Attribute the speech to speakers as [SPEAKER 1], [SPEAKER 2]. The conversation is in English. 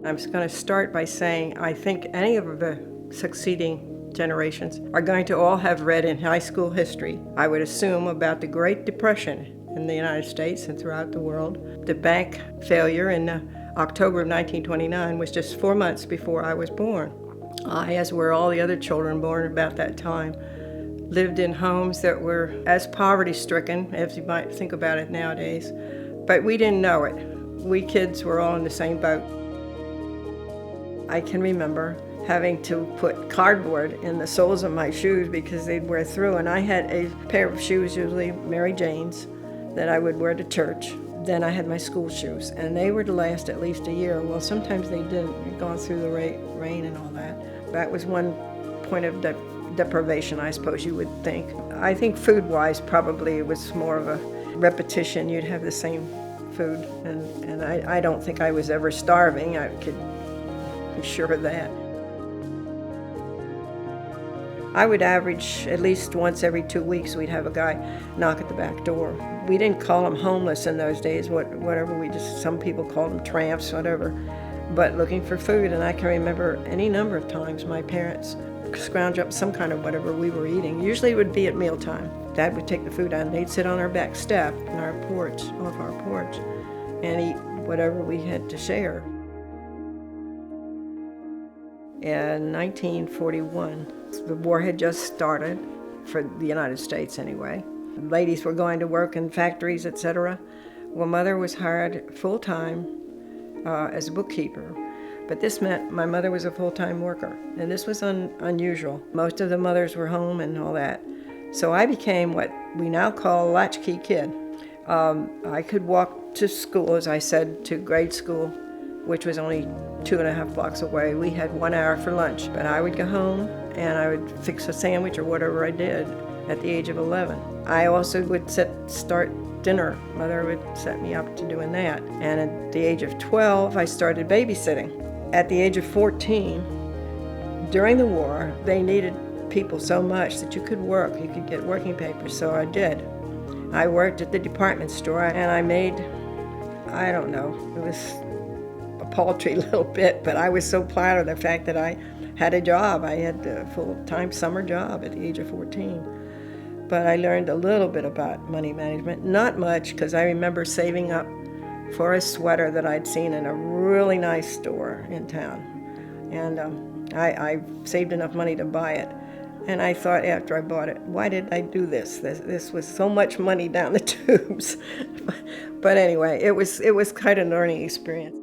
[SPEAKER 1] I'm just going to start by saying I think any of the succeeding generations are going to all have read in high school history, I would assume, about the Great Depression in the United States and throughout the world. The bank failure in October of 1929 was just 4 months before I was born. I, as were all the other children born about that time, lived in homes that were as poverty-stricken as you might think about it nowadays, but we didn't know it. We kids were all in the same boat. I can remember having to put cardboard in the soles of my shoes because they'd wear through, and I had a pair of shoes, usually Mary Jane's, that I would wear to church. Then I had my school shoes, and they were to last at least a year. Well, sometimes they didn't. You'd gone through the rain and all that. That was one point of deprivation, I suppose you would think. I think food-wise, probably it was more of a repetition. You'd have the same food, and I don't think I was ever starving. I could be sure of that. I would average at least once every 2 weeks we'd have a guy knock at the back door. We didn't call them homeless in those days, whatever, some people called them tramps, whatever, but looking for food. And I can remember any number of times my parents scrounge up some kind of whatever we were eating. Usually it would be at mealtime. Dad would take the food out and they'd sit on our back step in our porch, off our porch, and eat whatever we had to share. In 1941, the war had just started, for the United States anyway. Ladies were going to work in factories, etc. Well, Mother was hired full-time as a bookkeeper, but this meant my mother was a full-time worker, and this was unusual. Most of the mothers were home and all that. So I became what we now call a latchkey kid. I could walk to school, as I said, to grade school, which was only 2.5 blocks away. We had 1 hour for lunch, but I would go home and I would fix a sandwich or whatever I did at the age of 11. I also would start dinner. Mother would set me up to doing that. And at the age of 12, I started babysitting. At the age of 14, during the war, they needed people so much that you could work. You could get working papers, so I did. I worked at the department store and I made, I don't know, it was a paltry little bit, but I was so proud of the fact that I had a job. I had a full-time summer job at the age of 14. But I learned a little bit about money management. Not much, because I remember saving up for a sweater that I'd seen in a really nice store in town. And I saved enough money to buy it. And I thought after I bought it, why did I do this? This was so much money down the tubes. But anyway, it was quite a learning experience.